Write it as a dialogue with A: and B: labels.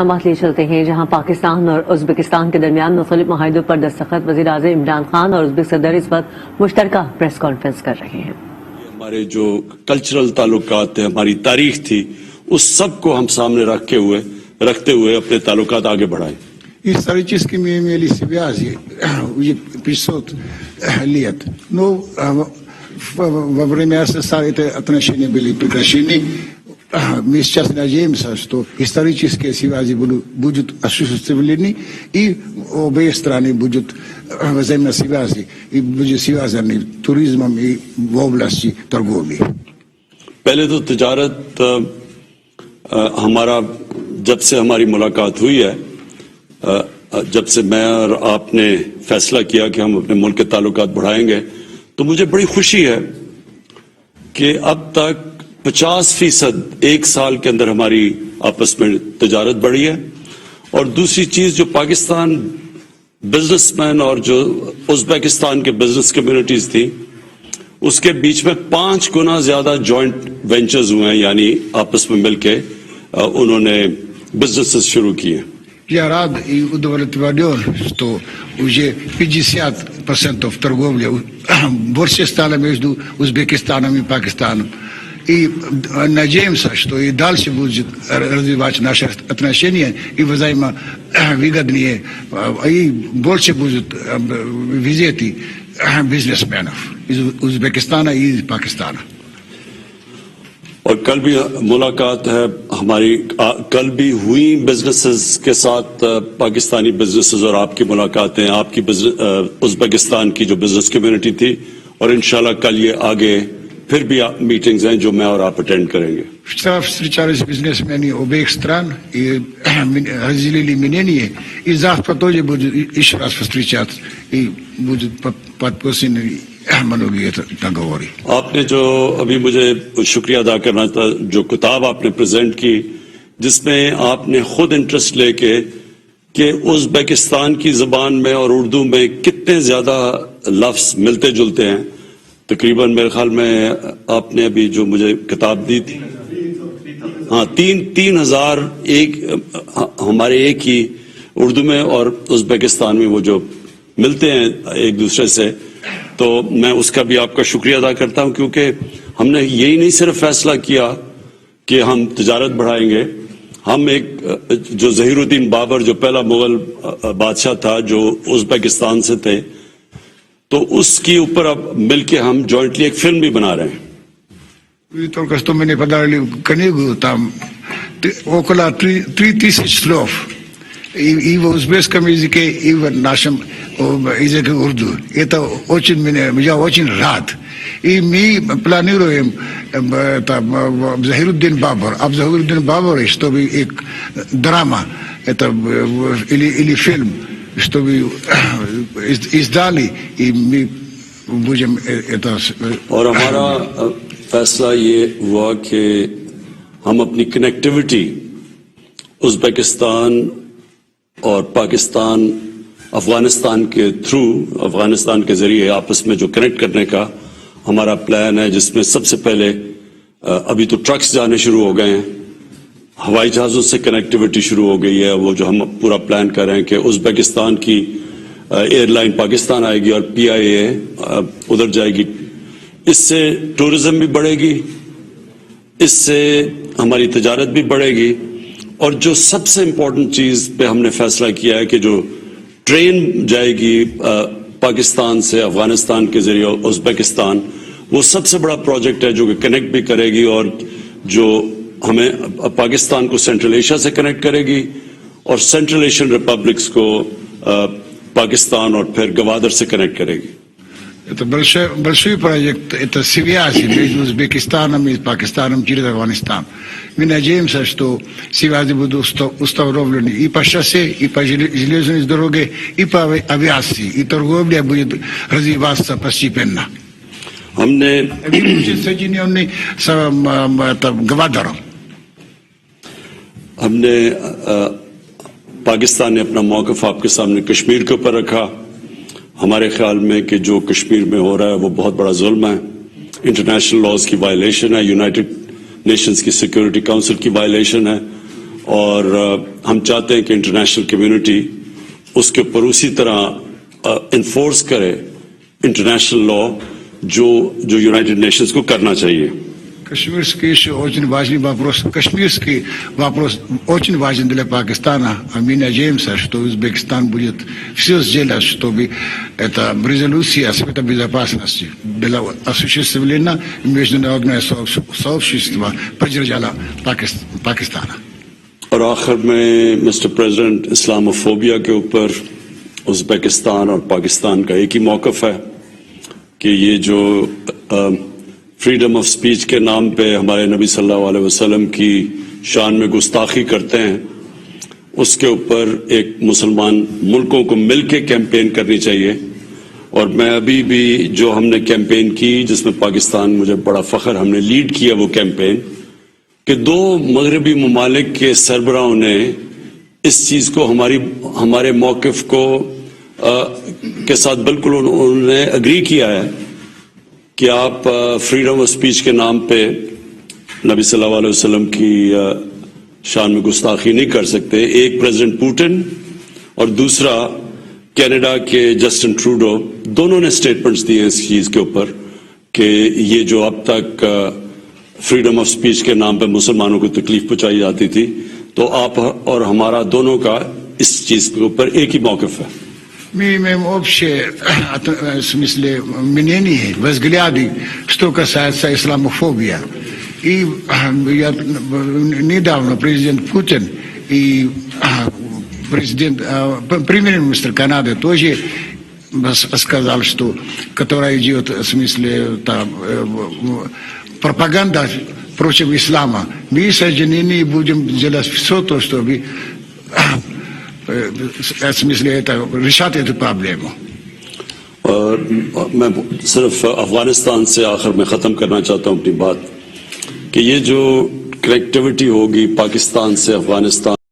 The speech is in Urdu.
A: بات لے چلتے ہیں جہاں پاکستان اور ازبکستان کے درمیان مختلف معاہدوں پر دستخط وزیر اعظم عمران خان اور ازبک صدر اس وقت مشترکہ پریس کانفرنس کر رہے ہیں.
B: ہمارے جو کلچرل تعلقات ہیں، ہماری تاریخ تھی، اس سب کو ہم سامنے رکھتے ہوئے اپنے تعلقات آگے بڑھائیں.
C: Историческими имели связи и 500 лет. Но во время СССР эти отношения были прекращены. Мы сейчас надеемся, что исторические связи будут осуществлены, и обе страны будут взаимосвязи и будут связаны туризмом и в области торговли.
B: پہلے تو تجارت ہمارا جب سے ہماری ملاقات ہوئی ہے، جب سے میں اور آپ نے فیصلہ کیا کہ ہم اپنے ملک کے تعلقات بڑھائیں گے، تو مجھے بڑی خوشی ہے کہ اب تک 50% ایک سال کے اندر ہماری آپس میں تجارت بڑھی ہے. اور دوسری چیز، جو پاکستان بزنس مین اور جو ازبکستان کے بزنس کمیونٹیز تھی، اس کے بیچ میں 5 گنا زیادہ جوائنٹ وینچرز ہوئے ہیں، یعنی آپس میں مل کے انہوں نے بزنسز شروع کیے.
C: Я рад и удовлетворен, что уже 50% торговли больше стало между Узбекистаном и Пакистаном. И надеемся, что и дальше будет развиваться наши отношения и взаимовыгоднее, и больше будет визиты бизнесменов из Узбекистана и из Пакистана.
B: اور کل بھی ملاقات ہے ہماری، کل بھی ہوئی بزنسز کے ساتھ پاکستانی بزنسز، اور آپ کی ملاقاتیں، آپ کی ازبکستان کی جو بزنس کمیونٹی تھی، اور انشاءاللہ کل یہ آگے پھر بھی میٹنگز ہیں جو میں اور آپ اٹینڈ کریں گے.
C: Вчера встречались бизнесмены обеих стран и разделили мнение, и завтра тоже будут еще раз встречаться, и будут подписаны многие договоры.
B: آپ نے جو ابھی مجھے شکریہ ادا کرنا تھا، جو کتاب آپ نے پریزنٹ کی، جس میں آپ نے خود انٹرسٹ لے کے کہ ازبکستان کی زبان میں اور اردو میں کتنے زیادہ لفظ ملتے جلتے ہیں. تقریباً میرے خیال میں آپ نے ابھی جو مجھے کتاب دی تھی، ہاں 3,000 ایک ہمارے ایک ہی اردو میں اور ازبکستان میں وہ جو ملتے ہیں ایک دوسرے سے. تو میں اس کا بھی آپ کا شکریہ ادا کرتا ہوں، کیونکہ ہم نے یہی نہیں صرف فیصلہ کیا کہ ہم تجارت بڑھائیں گے، ہم ایک جو ظہیر الدین بابر جو پہلا مغل بادشاہ تھا جو ازبکستان سے تھے، تو اس کے اوپر اب مل کے ہم جوائنٹلی ایک فلم بھی بنا رہے ہیں.
C: Только что мне подарили книгу, там около 3000 слов. И в узбекском языке, и в нашем языке урду. Это я очень рад. И мы планируем Захируддин Бабар. Об Захируддин Бабаре, чтобы драма или фильм, чтобы издали, и мы будем это...
B: اور ہمارا فیصلہ یہ ہوا کہ ہم اپنی کنیکٹیوٹی ازبکستان اور پاکستان افغانستان کے تھرو، افغانستان کے ذریعے آپس میں جو کنیکٹ کرنے کا ہمارا پلان ہے، جس میں سب سے پہلے ابھی تو ٹرکس جانے شروع ہو گئے ہیں، ہوائی جہازوں سے کنیکٹیوٹی شروع ہو گئی ہے. وہ جو ہم پورا پلان کر رہے ہیں کہ ازبکستان کی ایئر لائن پاکستان آئے گی اور PIA ادھر جائے گی. اس سے ٹورزم بھی بڑھے گی، اس سے ہماری تجارت بھی بڑھے گی. اور جو سب سے امپورٹنٹ چیز پہ ہم نے فیصلہ کیا ہے کہ جو ٹرین جائے گی پاکستان سے افغانستان کے ذریعے ازبکستان، وہ سب سے بڑا پروجیکٹ ہے جو کہ کنیکٹ بھی کرے گی، اور جو ہمیں پاکستان کو سینٹرل ایشیا سے کنیکٹ کرے گی، اور سینٹرل ایشین ریپبلکس کو پاکستان اور پھر گوادر سے کنیکٹ کرے گی.
C: Это большой проект, это связи между Узбекистаном и Пакистаном через Афганистан. Мы надеемся, что связи будут установлены и по шоссе, и по железной дороге, и по авиации, и торговля будет развиваться постепенно.
B: ہم نے
C: соединенный с Гвадором.
B: ہم نے پاکستان نے اپنا موقف آپ کے سامنے کشمیر کے اوپر رکھا. ہمارے خیال میں کہ جو کشمیر میں ہو رہا ہے وہ بہت بڑا ظلم ہے، انٹرنیشنل لاز کی وائلیشن ہے، یونائٹڈ نیشنز کی سیکیورٹی کاؤنسل کی وائلیشن ہے، اور ہم چاہتے ہیں کہ انٹرنیشنل کمیونٹی اس کے اوپر اسی طرح انفورس کرے انٹرنیشنل لا جو یونائٹڈ نیشنز کو کرنا چاہیے.
C: Кашмирский еще очень важный вопрос. Кашмирский вопрос очень важен для Пакистана. А мы надеемся, что Узбекистан будет все сделать, чтобы эта резолюция Совета Безопасности была осуществлена, и международное сообщество поддержало Пакистана.
B: اور آخر میں مسٹر پریزیڈنٹ اسلاموفوبیا کے اوپر ازبکستان اور پاکستان کا ایک ہی موقف ہے کہ یہ جو فریڈم آف سپیچ کے نام پہ ہمارے نبی صلی اللہ علیہ وسلم کی شان میں گستاخی کرتے ہیں، اس کے اوپر ایک مسلمان ملکوں کو مل کے کیمپین کرنی چاہیے. اور میں ابھی بھی جو ہم نے کیمپین کی جس میں پاکستان مجھے بڑا فخر ہم نے لیڈ کیا وہ کیمپین کہ 2 مغربی ممالک کے سربراہوں نے اس چیز کو ہمارے موقف کو کے ساتھ بالکل انہوں نے اگری کیا ہے کہ آپ فریڈم آف سپیچ کے نام پہ نبی صلی اللہ علیہ وسلم کی شان میں گستاخی نہیں کر سکتے. ایک پریزیڈنٹ پوٹن اور دوسرا کینیڈا کے جسٹن ٹروڈو، دونوں نے سٹیٹمنٹس دیے اس چیز کے اوپر کہ یہ جو اب تک فریڈم آف سپیچ کے نام پہ مسلمانوں کو تکلیف پہنچائی جاتی تھی، تو آپ اور ہمارا دونوں کا اس چیز کے اوپر ایک ہی موقف ہے.
C: Мы имеем общее, в смысле, мнение, взгляды, что касается исламофобии. И недавно президент Путин и премьер-министр Канады тоже сказал, что которая идет, в смысле, там, пропаганда против ислама. Мы соединены будем делать все то, чтобы в смысле это решать эту проблему.
B: اور میں صرف افغانستان سے آخر میں ختم کرنا چاہتا ہوں اپنی بات کہ یہ جو کنیکٹیوٹی ہوگی پاکستان سے افغانستان